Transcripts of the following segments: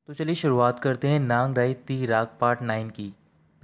तो चलिए शुरुआत करते हैं नांग राई ती राग पार्ट 9 की।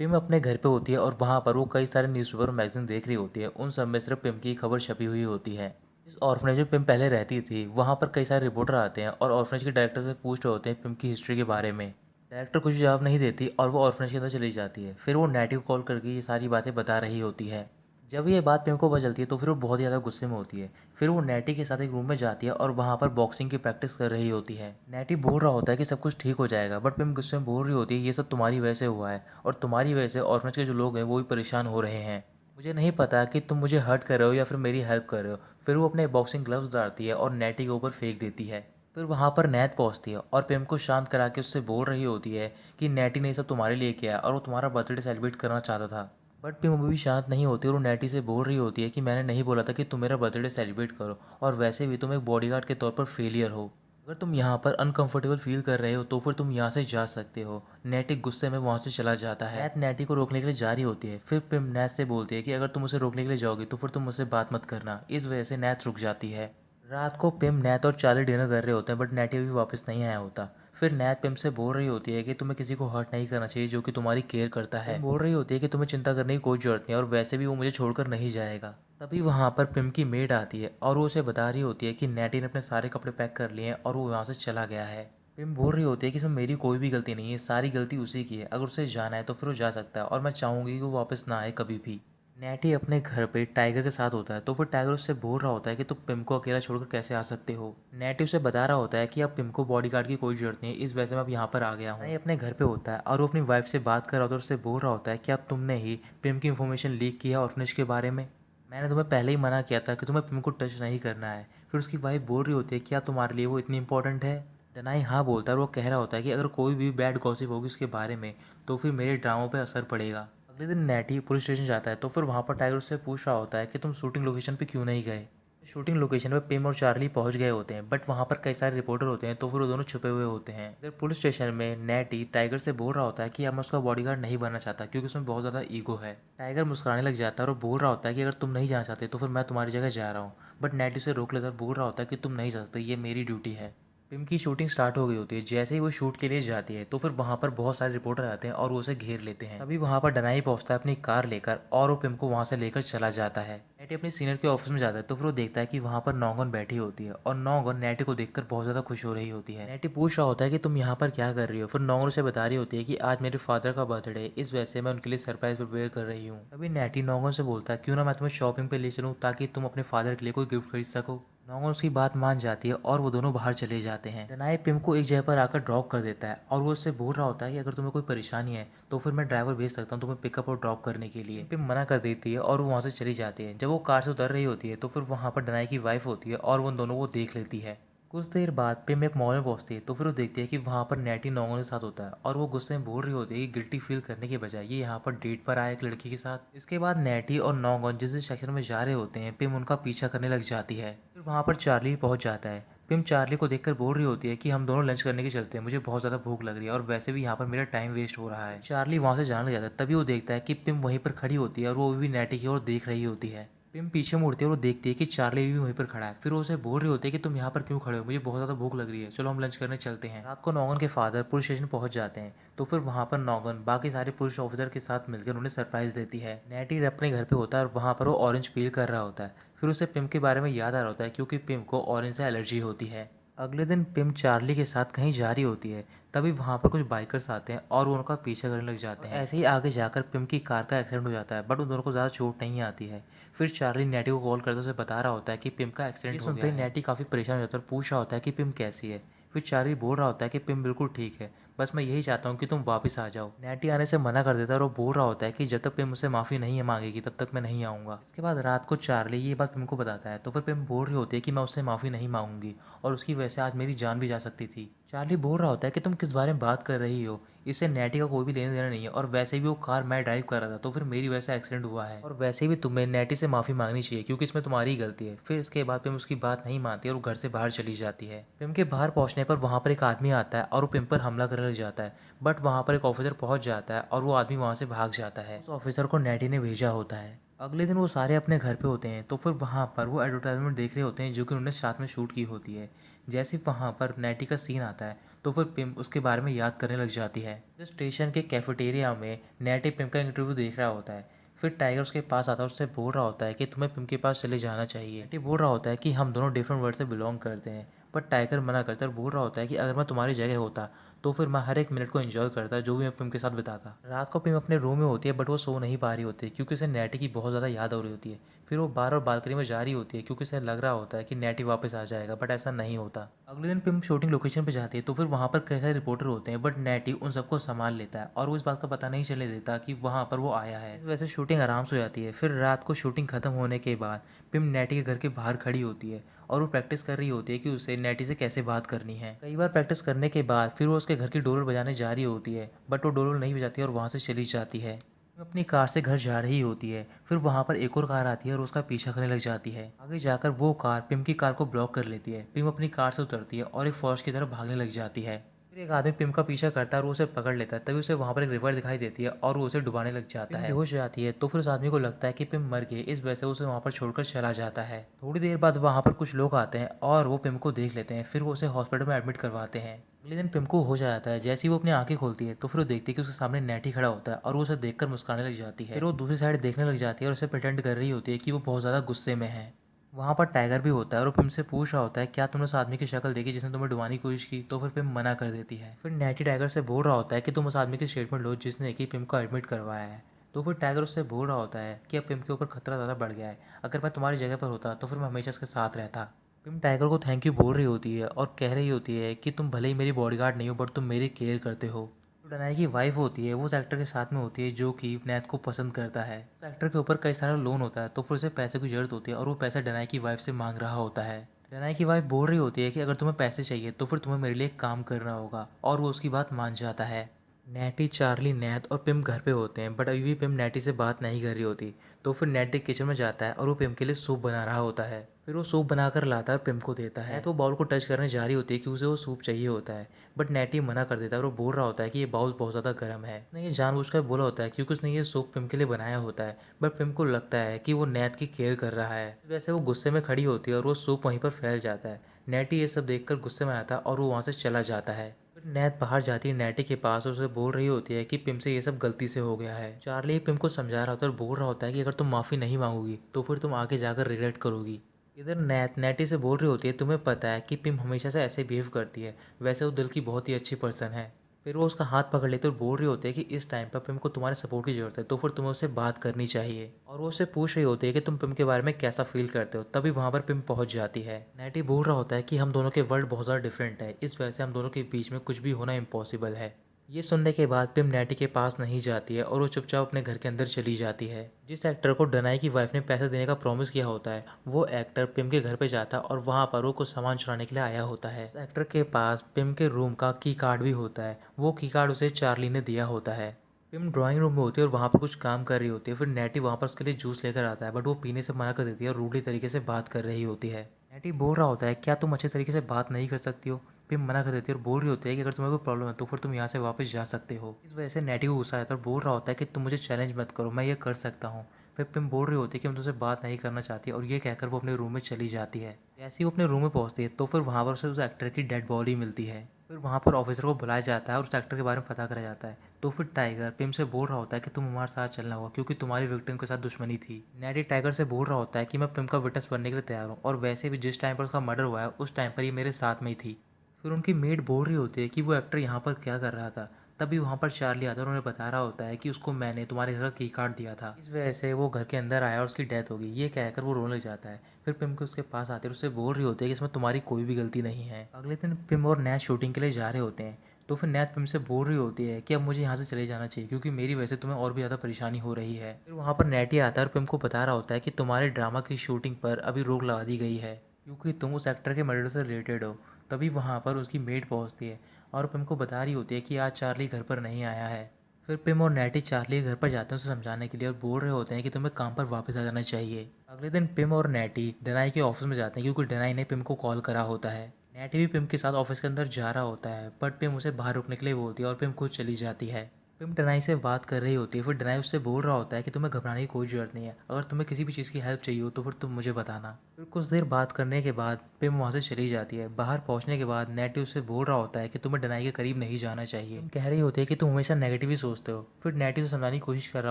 पिम अपने घर पे होती है और वहाँ पर वो कई सारे न्यूज़पेपर और मैगजीन देख रही होती है। उन सब में सिर्फ पिम की खबर छपी हुई होती है। इस ऑर्फनेज में पिम पहले रहती थी वहाँ पर कई सारे रिपोर्टर आते हैं और ऑर्फनेज के डायरेक्टर से पूछ रहे होते हैं पिम की हिस्ट्री के बारे में। डायरेक्टर कुछ जवाब नहीं देती और वो ऑर्फनेज के अंदर चली जाती है। फिर वो नेटी को कॉल करके ये सारी बातें बता रही होती है। जब ये बात पिम को पता चलती है तो फिर वो बहुत ज़्यादा गुस्से में होती है। फिर वो नेटी के साथ एक रूम में जाती है और वहाँ पर बॉक्सिंग की प्रैक्टिस कर रही होती है। नेटी बोल रहा होता है कि सब कुछ ठीक हो जाएगा, बट पिम गुस्से में बोल रही होती है ये सब तुम्हारी वजह से हुआ है और तुम्हारी वजह से ऑर्फनेज के जो लोग हैं वो भी परेशान हो रहे हैं। मुझे नहीं पता कि तुम मुझे हर्ट कर रहे हो या फिर मेरी हेल्प कर रहे हो। फिर वो अपने बॉक्सिंग ग्लव्स डालती है और नेटी के ऊपर फेंक देती है। फिर वहाँ पर नैत पहुँचती है और पिम को शांत करा के उससे बोल रही होती है कि नेटी ने ये सब तुम्हारे लिए किया और वो तुम्हारा बर्थडे सेलिब्रेट करना चाहता था। बट पिम अभी भी शांत नहीं होती और वो नेटी से बोल रही होती है कि मैंने नहीं बोला था कि तुम मेरा बर्थडे सेलिब्रेट करो, और वैसे भी तुम एक बॉडीगार्ड के तौर पर फेलियर हो। अगर तुम यहाँ पर अनकंफर्टेबल फील कर रहे हो तो फिर तुम यहाँ से जा सकते हो। नेटी गुस्से में वहाँ से चला जाता है। नैत नेटी को रोकने के लिए जा रही होती है। फिर पिम नैत से बोलती है कि अगर तुम उसे रोकने के लिए जाओगी तो फिर तुम मुझसे बात मत करना। इस वजह से नैत रुक जाती है। रात को पिम नैत और चार्ली डिनर कर रहे होते हैं, बट नैटी अभी वापस नहीं आया होता। फिर नैत पिम से बोल रही होती है कि तुम्हें किसी को हर्ट नहीं करना चाहिए जो कि तुम्हारी केयर करता है। पिम बोल रही होती है कि तुम्हें चिंता करने की कोई जरूरत नहीं और वैसे भी वो मुझे छोड़कर नहीं जाएगा। तभी वहाँ पर पिम की मेड आती है और वो उसे बता रही होती है कि नैटी ने अपने सारे कपड़े पैक कर लिए हैं और वो वहाँ से चला गया है। पिम बोल रही होती है कि इसमें मेरी कोई भी गलती नहीं है, सारी गलती उसी की है। अगर उसे जाना है तो फिर वो जा सकता है और मैं चाहूँगी कि वो वापस ना आए कभी भी। नेटी अपने घर पे टाइगर के साथ होता है तो फिर टाइगर उससे बोल रहा होता है कि तुम पिम को अकेला छोड़कर कैसे आ सकते हो। नेटी उसे बता रहा होता है कि अब पिम को बॉडीगार्ड की कोई जरूरत नहीं है, इस वजह से मैं अब यहाँ पर आ गया हूँ। ये अपने घर पे होता है और वो अपनी वाइफ से बात कर रहा होता है और उससे बोल रहा होता है कि अब तुमने ही पिम की इन्फॉर्मेशन लीक की है ऑर्फनेज के बारे में। मैंने तुम्हें पहले ही मना किया था कि तुम्हें पिम को टच नहीं करना है। फिर उसकी वाइफ बोल रही होती है क्या तुम्हारे लिए वो इतनी इंपॉर्टेंट है। डनाई हाँ बोलता है और वो कह रहा होता है कि अगर कोई भी बैड गॉसिप होगी उसके बारे में तो फिर मेरे ड्रामों पे असर पड़ेगा। अगले दिन नेटी पुलिस स्टेशन जाता है तो फिर वहाँ पर टाइगर उससे पूछ रहा होता है कि तुम शूटिंग लोकेशन पे क्यों नहीं गए। शूटिंग लोकेशन पे पिम और चार्ली पहुँच गए होते हैं, बट वहाँ पर कई सारे रिपोर्टर होते हैं तो फिर वो दोनों छुपे हुए होते हैं। इधर पुलिस स्टेशन में नेटी टाइगर से बोल रहा होता है कि अब मैं उसका बॉडीगार्ड नहीं बनना चाहता क्योंकि उसमें बहुत ज़्यादा ईगो है। टाइगर मुस्कुराने लग जाता है और वो बोल रहा होता है कि अगर तुम नहीं जाना चाहते तो फिर मैं तुम्हारी जगह जा रहा हूँ। बट नेटी उसे रोक लेता है और बोल रहा होता है कि तुम नहीं जा सकते, ये मेरी ड्यूटी है। फिल्म की शूटिंग स्टार्ट हो गई होती है। जैसे ही वो शूट के लिए जाती है तो फिर वहाँ पर बहुत सारे रिपोर्टर आते हैं और वो उसे घेर लेते हैं। तभी वहाँ पर डनाई पहुँचता है अपनी कार लेकर और वो पिम को वहाँ से लेकर चला जाता है। नेटी अपने सीनियर के ऑफिस में जाता है तो फिर वो देखता है कि वहाँ पर नौगन बैठी होती है और नौगन नेटी को देखकर बहुत ज़्यादा खुश हो रही होती है। नेटी पूछ रहा होता है कि तुम यहाँ पर क्या कर रही हो। फिर नौगन उसे बता रही होती है कि आज मेरे फादर का बर्थडे है, इस वजह से मैं उनके लिए सरप्राइज प्रिपेयर कर रही हूँ। तभी नेटी नौगन से बोलता है क्यों ना मैं तुम्हें शॉपिंग पे ले चलूँ ताकि तुम अपने फादर के लिए कोई गिफ्ट खरीद सको। नौगन उसकी बात मान जाती है और वो दोनों बाहर चले जाते हैं। डनाई पिम को एक जगह पर आकर ड्रॉप कर देता है और वो उससे बोल रहा होता है कि अगर तुम्हें कोई परेशानी है तो फिर मैं ड्राइवर भेज सकता हूँ तुम्हें पिकअप और ड्रॉप करने के लिए। पिम मना कर देती है और वो वहाँ से चली जाती है। जब वो कार से उतर रही होती है तो फिर वहाँ पर डनाई की वाइफ होती है और वो उन दोनों को देख लेती है। कुछ देर बाद पिम एक मॉल में पहुंचती है तो फिर वो देखती है कि वहाँ पर नेटी नौंगन के साथ होता है और वो गुस्से में बोल रही होती है कि गिल्टी फील करने के बजाय ये यहाँ पर डेट पर आया एक लड़की के साथ। इसके बाद नेटी और नौंगन जिस सेक्शन में जा रहे होते हैं पिम उनका पीछा करने लग जाती है। फिर वहाँ पर चार्ली पहुँच जाता है। पिम चार्ली को देखकर बोल रही होती है कि हम दोनों लंच करने के चलते हैं, मुझे बहुत ज़्यादा भूख लग रही है और वैसे भी यहाँ पर मेरा टाइम वेस्ट हो रहा है। चार्ली वहाँ से जाने लग जाता है। तभी वो देखता है कि पिम वहीं पर खड़ी होती है और वो भी नेटी की ओर देख रही होती है। पिम पीछे मुड़ती है और वो देखती है कि चार्ली भी वहीं पर खड़ा है। फिर वो उसे बोल रही होती है कि तुम यहाँ पर क्यों खड़े हो, मुझे बहुत ज़्यादा भूख लग रही है, चलो हम लंच करने चलते हैं। रात को नौगन के फादर पुलिस स्टेशन पहुंच जाते हैं तो फिर वहाँ पर नौगन बाकी सारे पुलिस ऑफिसर के साथ मिलकर उन्हें सरप्राइज देती है। नेटी अपने घर पे होता है और वहाँ पर वो ऑरेंज पील कर रहा होता है। फिर उसे पिम के बारे में याद आ रहा होता है क्योंकि पिम को ऑरेंज से एलर्जी होती है। अगले दिन पिम चार्ली के साथ कहीं जा रही होती है। तभी वहाँ पर कुछ बाइकर्स आते हैं और वो उनका पीछा करने लग जाते हैं। ऐसे ही आगे जाकर पिम की कार का एक्सीडेंट हो जाता है, बट उन दोनों को ज़्यादा चोट नहीं आती है। फिर चार्ली नेटी को कॉल करके उसे बता रहा होता है कि पिम का एक्सीडेंट हो गया है। सुनते ही नेटी काफ़ी परेशान हो जाता है और पूछ रहा होता है कि पिम कैसी है। फिर चार्ली बोल रहा होता है कि पिम बिल्कुल ठीक है, बस मैं यही चाहता हूँ कि तुम वापस आ जाओ। नेटी आने से मना कर देता है और वो बोल रहा होता है कि जब तक पिम मुझसे माफ़ी नहीं मांगेगी तब तक मैं नहीं आऊँगा। इसके बाद रात को चार्ली ये बात पिम को बताता है तो फिर पिम बोल रही होती है कि मैं उससे माफ़ी नहीं मांगूंगी और उसकी वजह से आज मेरी जान भी जा सकती थी। चार्ली बोल रहा होता है कि तुम किस बारे में बात कर रही हो, इससे नेटी का कोई भी लेना देना नहीं है और वैसे भी वो कार मैं ड्राइव कर रहा था तो फिर मेरी वजह से एक्सीडेंट हुआ है और वैसे भी तुम्हें नेटी से माफ़ी मांगनी चाहिए क्योंकि इसमें तुम्हारी ही गलती है। फिर इसके बाद पिम उसकी बात नहीं मानती और वो घर से बाहर चली जाती है। पिम के बाहर पहुंचने पर वहाँ पर एक आदमी आता है और वो पिम पर हमला करने लग जाता है, बट वहाँ पर एक ऑफिसर पहुँच जाता है और वो आदमी वहाँ से भाग जाता है। उस ऑफिसर को नेटी ने भेजा होता है। अगले दिन वो सारे अपने घर पे होते हैं तो फिर वहाँ पर वो एडवर्टाइजमेंट देख रहे होते हैं जो कि उन्होंने साथ में शूट की होती है। जैसे ही वहाँ पर नेटी का सीन आता है तो फिर पिम उसके बारे में याद करने लग जाती है। जो स्टेशन के कैफेटेरिया में नेटी पिम का इंटरव्यू देख रहा होता है। फिर टाइगर उसके पास आता है और उससे बोल रहा होता है कि तुम्हें पिम के पास चले जाना चाहिए। नेटी बोल रहा होता है कि हम दोनों डिफरेंट वर्ल्ड से बिलोंग करते हैं, बट टाइगर मना करता है और बोल रहा होता है कि अगर मैं तुम्हारी जगह होता तो फिर मैं हर एक मिनट को एंजॉय करता जो भी मैं पिम के साथ बिताता। रात को पिम अपने रूम में होती है, बट वो सो नहीं पा रही होती है क्योंकि उसे नेटी की बहुत ज़्यादा याद हो रही होती है। फिर वो बार बार बालकनी में जा रही होती है क्योंकि उसे लग रहा होता है कि नेटी वापस आ जाएगा, बट ऐसा नहीं होता। अगले दिन पिम शूटिंग लोकेशन पे जाती है तो फिर वहाँ पर कई सारे रिपोर्टर होते हैं, बट नेटी उन सबको संभाल लेता है और वो इस बात का पता नहीं चलने देता कि वहाँ पर वो आया है। इस वजह से शूटिंग आराम से हो जाती है। फिर रात को शूटिंग खत्म होने के बाद पिम नेटी के घर के बाहर खड़ी होती है और वो प्रैक्टिस कर रही होती है कि उसे नेटी से कैसे बात करनी है। कई बार प्रैक्टिस करने के बाद फिर वो उसके घर की डोर बजाने जा रही होती है, बट वो डोर नहीं बजाती और वहाँ से चली जाती है। वो अपनी कार से घर जा रही होती है। फिर वहाँ पर एक और कार आती है और उसका पीछा करने लग जाती है। आगे जाकर वो कार पिम की कार को ब्लॉक कर लेती है। पिम अपनी कार से उतरती है और एक फौज की तरफ भागने लग जाती है। फिर एक आदमी पिम का पीछा करता है और वो उसे पकड़ लेता है। तभी उसे वहाँ पर एक रिवर दिखाई देती है और वो उसे डुबाने लग जाता है। बेहोश हो जाती है तो फिर उस आदमी को लगता है कि पिम मर गई, इस वजह से उसे वहाँ पर छोड़कर चला जाता है। थोड़ी देर बाद वहाँ पर कुछ लोग आते हैं और वो पिम को देख लेते हैं। फिर वो उसे हॉस्पिटल में एडमिट करवाते हैं। अगले दिन पिम को हो जाता है। जैसे ही वो अपनी आंखें खोलती है तो फिर वो देखती है कि उसके सामने नेटी खड़ा होता है और वो उसे देखकर मुस्कुराने लग जाती है। फिर वो दूसरी साइड देखने लग जाती है और उसे प्रिटेंड कर रही होती है कि वो बहुत ज़्यादा गुस्से में है। वहाँ पर टाइगर भी होता है और वो पिम से पूछ रहा होता है क्या तुमने उस आदमी की शक्ल देखी जिसने तुम्हें डुबाने की कोशिश की। तो फिर पिम मना कर देती है। फिर नेटी टाइगर से बोल रहा होता है कि तुम उस आदमी की स्टेटमेंट लो जिसने कि पिम को एडमिट करवाया है। तो फिर टाइगर उससे बोल रहा होता है कि अब पिम के ऊपर खतरा ज़्यादा बढ़ गया है, अगर मैं तुम्हारी जगह पर होता तो फिर मैं हमेशा उसके साथ रहता। पिम टाइगर को थैंक यू बोल रही होती है और कह रही होती है कि तुम भले ही मेरी बॉडीगार्ड नहीं हो, बट तुम मेरी केयर करते हो। जो डनाई की वाइफ होती है वो उस एक्टर के साथ में होती है जो कि नैत को पसंद करता है। उस एक्टर के ऊपर कई सारा लोन होता है तो फिर उसे पैसे की जरूरत होती है और वो पैसा डनाई की वाइफ से मांग रहा होता है। डनाई की वाइफ बोल रही होती है कि अगर तुम्हें पैसे चाहिए तो फिर तुम्हें मेरे लिए एक काम करना होगा, और वो उसकी बात मान जाता है। नेटी, चार्ली, नैत और पिम घर पे होते हैं, बट अभी भी पिम नेटी से बात नहीं कर रही होती। तो फिर नेटी किचन में जाता है और वो पिम के लिए सूप बना रहा होता है। फिर वो सूप बनाकर लाता है और पिम को देता है। तो बाउल को टच करने जा रही होती है कि उसे वो सूप चाहिए होता है, बट नेटी मना कर देता है और वो बोल रहा होता है कि ये बाउल बहुत ज़्यादा गर्म है। उसने ये जानबूझकर बोला होता है क्योंकि उसने ये सूप पिम के लिए बनाया होता है, बट पिम को लगता है कि वो नैत की केयर कर रहा है। वैसे वो गुस्से में खड़ी होती है और वो सूप वहीं पर फैल जाता है। नेटी ये सब देखकर गुस्से में आता है और वो वहाँ से चला जाता है। फिर नैत बाहर जाती है नेटी के पास और उसे बोल रही होती है कि पिम से ये सब गलती से हो गया है। चार्ली पिम को समझा रहा होता है और बोल रहा होता है कि अगर तुम माफ़ी नहीं मांगोगी तो फिर तुम आगे जाकर रिग्रेट करोगी। इधर नैत नेटी से बोल रही होती है तुम्हें पता है कि पिम हमेशा से ऐसे बिहेव करती है, वैसे वो दिल की बहुत ही अच्छी पर्सन है। फिर वो उसका हाथ पकड़ लेते और बोल रही होती है कि इस टाइम पर पिम को तुम्हारे सपोर्ट की ज़रूरत है, तो फिर तुम्हें उससे बात करनी चाहिए। और वो उससे पूछ रही होती है कि तुम पिम के बारे में कैसा फील करते हो। तभी वहाँ पर पिम पहुँच जाती है। नेटी बोल रहा होता है कि हम दोनों के वर्ल्ड बहुत ज़्यादा डिफरेंट है, इस वजह से हम दोनों के बीच में कुछ भी होना इम्पॉसिबल है। ये सुनने के बाद पिम नेटी के पास नहीं जाती है और वो चुपचाप अपने घर के अंदर चली जाती है। जिस एक्टर को डनाई की वाइफ ने पैसे देने का प्रॉमिस किया होता है वो एक्टर पिम के घर पे जाता है और वहाँ पर वो कुछ सामान चुराने के लिए आया होता है। उस एक्टर के पास पिम के रूम का की कार्ड भी होता है। वो की कार्ड उसे चार्ली ने दिया होता है। पिम ड्राइंग रूम में होती है और वहाँ पर कुछ काम कर रही होती है। फिर नेटी वहाँ पर उसके लिए जूस लेकर आता है, बट वो पीने से मना कर देती है और रूडली तरीके से बात कर रही होती है। नेटी बोल रहा होता है क्या तुम अच्छे तरीके से बात नहीं कर सकती हो। पिम मना कर देती है और बोल रही होती है कि अगर तुम्हें कोई प्रॉब्लम है तो फिर तुम यहाँ से वापस जा सकते हो। इस वजह से नेटी को गुस्सा आता है और बोल रहा होता है कि तुम मुझे चैलेंज मत करो, मैं ये कर सकता हूँ। फिर पिम बोल रही होती है कि मैं तुमसे बात नहीं करना चाहती और ये कहकर वो अपने रूम में चली जाती है। जैसे ही वो अपने रूम में पहुँचती है तो फिर वहाँ पर उसे उस एक्टर की डेड बॉडी मिलती है। फिर वहाँ पर ऑफिसर को बुलाया जाता है और उस एक्टर के बारे में पता करा जाता है। तो फिर टाइगर पिम से बोल रहा होता है कि तुम हमारे साथ चलना होगा क्योंकि तुम्हारी विक्टिम के साथ दुश्मनी थी। नेटी टाइगर से बोल रहा होता है कि मैं पिम का विटनेस बनने के लिए तैयार हूँ, और वैसे भी जिस टाइम पर उसका मर्डर हुआ है उस टाइम पर ये मेरे साथ में ही थी। फिर उनकी मेड बोल रही होती है कि वो एक्टर यहाँ पर क्या कर रहा था। तभी वहाँ पर चार्ली आता है और उन्हें बता रहा होता है कि उसको मैंने तुम्हारे घर का की कार्ड दिया था, इस वजह से वो घर के अंदर आया और उसकी डेथ हो गई। ये कहकर वो रोने लग जाता है। फिर पिम को उसके पास आते हैं और उससे बोल रही होती है कि इसमें तुम्हारी कोई भी गलती नहीं है। अगले दिन पिम और नैत शूटिंग के लिए जा रहे होते हैं। तो फिर नैत पिम से बोल रही होती है कि अब मुझे यहाँ से चले जाना चाहिए क्योंकि मेरी वजह से तुम्हें और भी ज़्यादा परेशानी हो रही है। फिर वहाँ पर नैटी आता है और पिम को बता रहा होता है कि तुम्हारे ड्रामा की शूटिंग पर अभी रोक लगा दी गई है क्योंकि तुम उस एक्टर के मर्डर से रिलेटेड हो। तभी वहाँ पर उसकी मेड पहुँचती है और पिम को बता रही होती है कि आज चार्ली घर पर नहीं आया है। फिर पिम और नैटी चार्ली के घर पर जाते हैं उसे समझाने के लिए और बोल रहे होते हैं कि तुम्हें काम पर वापस आ जाना चाहिए। अगले दिन पिम और नैटी डनाई के ऑफिस में जाते हैं क्योंकि डनाई ने पिम को कॉल करा होता है। नैटी भी पिम के साथ ऑफिस के अंदर जा रहा होता है, बट पिम उसे बाहर रुकने के लिए बोलती है और पिम खुद चली जाती है। पिम डनाई से बात कर रही होती है, फिर डनाई उससे बोल रहा होता है कि तुम्हें घबराने की कोई ज़रूरत नहीं है, अगर तुम्हें किसी भी चीज़ की हेल्प चाहिए हो तो फिर तुम मुझे बताना। फिर कुछ देर बात करने के बाद पिम वहाँ से चली जाती है। बाहर पहुँचने के बाद नेटी उससे बोल रहा होता है कि तुम्हें डनाई के करीब नहीं जाना चाहिए। पिम कह रही होती है कि तुम हमेशा नेगेटिव ही सोचते हो। फिर नेटी उसे समझाने की कोशिश कर रहा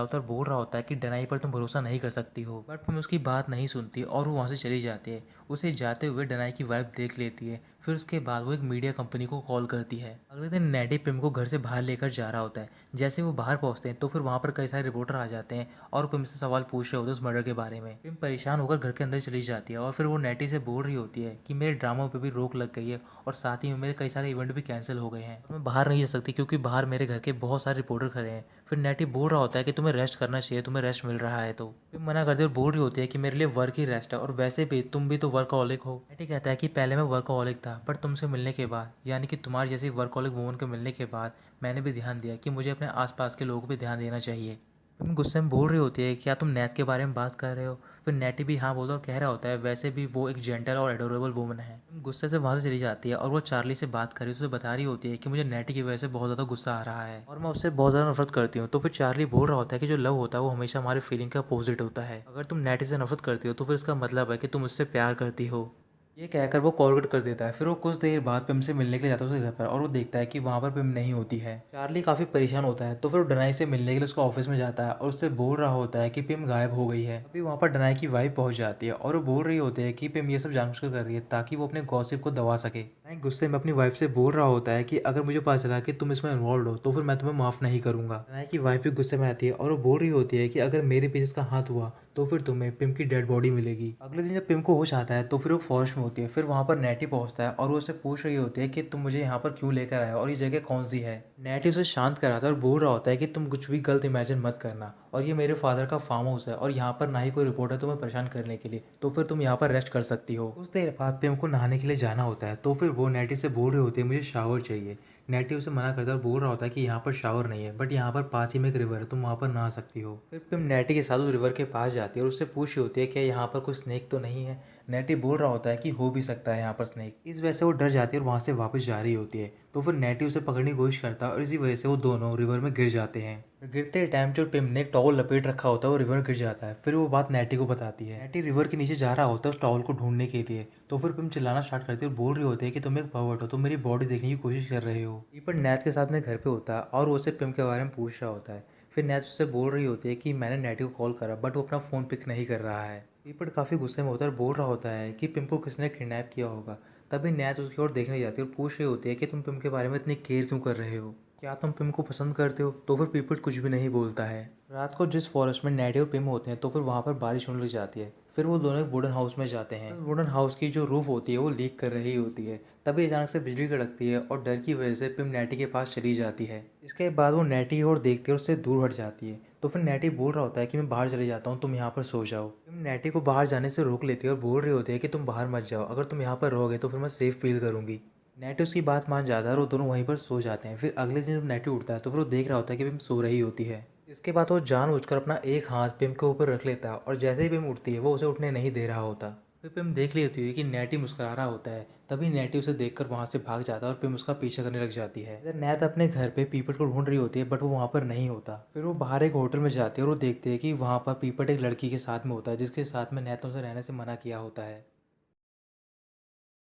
होता है और बोल रहा होता है कि डनाई पर तुम भरोसा नहीं कर सकती हो, बट पिम उसकी बात नहीं सुनती और वो वहाँ से चली जाती है। उसे जाते हुए डनाई की वाइफ देख लेती है। फिर उसके बाद वो एक मीडिया कंपनी को कॉल करती है। अगले दिन नेटी पिम को घर से बाहर लेकर जा रहा होता है। जैसे वो बाहर पहुंचते हैं तो फिर वहाँ पर कई सारे रिपोर्टर आ जाते हैं और पिम से सवाल पूछ रहे होते हैं उस मर्डर के बारे में। पिम परेशान होकर घर के अंदर चली जाती है और फिर वो नेटी से बोल रही होती है कि मेरे ड्रामों पे भी रोक लग गई है और साथ ही में मेरे कई सारे इवेंट भी कैंसिल हो गए हैं और मैं बाहर नहीं जा सकती क्योंकि बाहर मेरे घर के बहुत सारे रिपोर्टर खड़े हैं। फिर नेटी बोल रहा होता है कि तुम्हें रेस्ट करना चाहिए, तुम्हें रेस्ट मिल रहा है तो। पिम मना करती है और बोल रही होती है कि मेरे लिए वर्क ही रेस्ट है और वैसे भी तुम भी तो वर्कहॉलिक हो। नेटी कहता है कि पहले मैं वर्कहॉलिक था, पर तुमसे मिलने के बाद, यानी कि तुम्हारी जैसी वर्कहॉलिक वूमन के मिलने के बाद मैंने भी ध्यान दिया कि मुझे अपने आसपास के लोगों को भी ध्यान देना चाहिए। तुम गुस्से में बोल रही होती है क्या तुम नैत के बारे में बात कर रहे हो। फिर नेटी भी हाँ बोलता और कह रहा होता है वैसे भी वो एक जेंटल और एडोरेबल वूमन है। तुम गुस्से से वहाँ से चली जाती है और वो चार्ली से बात कर रही है, उसे बता रही होती है कि मुझे नेटी की वजह से बहुत ज़्यादा गुस्सा आ रहा है और मैं उससे बहुत ज़्यादा नफरत करती हूँ। तो फिर चार्ली बोल रहा होता है कि जो लव होता है वो हमेशा हमारी फीलिंग के अपोजिट होता है। अगर तुम नेटी से नफरत करती हो तो फिर इसका मतलब है कि तुम उससे प्यार करती हो। ये कहकर वो कॉल कट कर देता है। फिर वो कुछ देर बाद पिम से मिलने के लिए जाता है उसके घर पर और वो देखता है कि वहाँ पर पिम नहीं होती है। चार्ली काफ़ी परेशान होता है तो फिर वो डनाई से मिलने के लिए उसके ऑफिस में जाता है और उससे बोल रहा होता है कि पिम गायब हो गई है। अभी वहाँ पर डनाई की वाइफ पहुँच जाती है और वो बोल रही होती है कि पिम ये सब जानबूझकर कर रही है ताकि वो अपने गॉसिप को दबा सके। डनाई गुस्से में अपनी वाइफ से बोल रहा होता है कि अगर मुझे पता चला कि तुम इसमें इन्वॉल्व हो तो फिर मैं तुम्हें माफ़ नहीं करूंगा। डनाई की वाइफ भी गुस्से में आती है और वो बोल रही होती है कि अगर मेरे पीछे इसका हाथ हुआ तो फिर तुम्हें पिम की डेड बॉडी मिलेगी। अगले दिन जब पिम को होश आता है तो फिर वो फॉरेस्ट में होती है। फिर वहाँ पर नेटी पहुँचता है और वो उससे पूछ रही होती है कि तुम मुझे यहाँ पर क्यों लेकर आए हो और ये जगह कौन सी है। नेटी उसे शांत कराता है और बोल रहा होता है कि तुम कुछ भी गलत इमेजिन मत करना और ये मेरे फादर का फार्म हाउस है और यहाँ पर ना ही कोई रिपोर्टर तुम्हें परेशान करने के लिए, तो फिर तुम यहाँ पर रेस्ट कर सकती हो। कुछ देर बाद पिम को नहाने के लिए जाना होता है तो फिर वो नेटी से बोल रही होती है मुझे शावर चाहिए। नेटी उसे मना करता है और बोल रहा होता है कि यहाँ पर शावर नहीं है बट यहाँ पर पास ही में एक रिवर है, तुम वहाँ पर नहा सकती हो। फिर पिम नेटी के साथ उस रिवर के पास जाती है और उससे पूछ रही होती है क्या यहाँ पर कोई स्नेक तो नहीं है। नेटी बोल रहा होता है कि हो भी सकता है यहाँ पर स्नेक। इस वजह से वो डर जाती है और वहाँ से वापस जा रही होती है। तो फिर नेटी उसे पकड़ने की कोशिश करता है और इसी वजह से वो दोनों रिवर में गिर जाते हैं। गिरते टाइम जो पिम ने एक टॉवल लपेट रखा होता है वो रिवर गिर जाता है। फिर वो बात नेटी को बताती है। नेटी रिवर के नीचे जा रहा होता है उस टॉवल को ढूंढने के लिए। तो फिर पिम चिल्लाना स्टार्ट करती है और बोल रही होती है कि तुम एक पर्वट हो, तुम मेरी बॉडी देखने की कोशिश कर रहे हो। पीपल नैत के साथ में घर पे होता है और वो उसे पिम के बारे में पूछ रहा होता है। फिर नैत उससे बोल रही होती है कि मैंने नेटी को कॉल करा बट वो अपना फ़ोन पिक नहीं कर रहा है। पीपल काफ़ी गुस्से में होता है और बोल रहा होता है कि पिम को किसने किडनैप किया होगा। तभी नैत उसकी ओर देखने जाती है और पूछ रही होती है कि तुम पिम के बारे में इतनी केयर क्यों कर रहे हो, क्या तुम पिम को पसंद करते हो। तो फिर पीपल कुछ भी नहीं बोलता है। रात को जिस फॉरेस्ट में नेटी और पिम होते हैं तो फिर वहाँ पर बारिश होने लग जाती है। फिर वो दोनों एक वुडन हाउस में जाते हैं। वुडन हाउस की जो रूफ होती है वो लीक कर रही होती है। तभी अचानक से बिजली कड़कती है और डर की वजह से पिम नेटी के पास चली जाती है। इसके बाद वो नेटी की ओर देखती है और उससे दूर हट जाती है। तो फिर नेटी बोल रहा होता है कि मैं बाहर चले जाता हूँ, तुम यहाँ पर सो जाओ। पिम नेटी को बाहर जाने से रोक लेती है और बोल रही होती है कि तुम बाहर मत जाओ, अगर तुम यहाँ पर रहोगे तो फिर मैं सेफ फील करूँगी। नेटी उसकी बात मान जाता है और वो दोनों वहीं पर सो जाते हैं। फिर अगले दिन जब नेटी उठता है तो फिर वो देख रहा होता है कि पिम सो रही होती है। इसके बाद वो जानबूझकर अपना एक हाथ पिम के ऊपर रख लेता है और जैसे ही पिम उठती है वो उसे उठने नहीं दे रहा होता। फिर पिम देख लेती है कि नेटी मुस्कुरा रहा होता है। तभी नेटी उसे देखकर वहाँ से भाग जाता है और पिम उसका पीछा करने लग जाती है। इधर नैत अपने घर पे पीपल को ढूंढ रही होती है बट वो वहाँ पर नहीं होता। फिर वो बाहर एक होटल में जाती है और वो देखते हैं कि वहाँ पर पीपल एक लड़की के साथ में होता है जिसके साथ में नैत ने उसे रहने से मना किया होता है।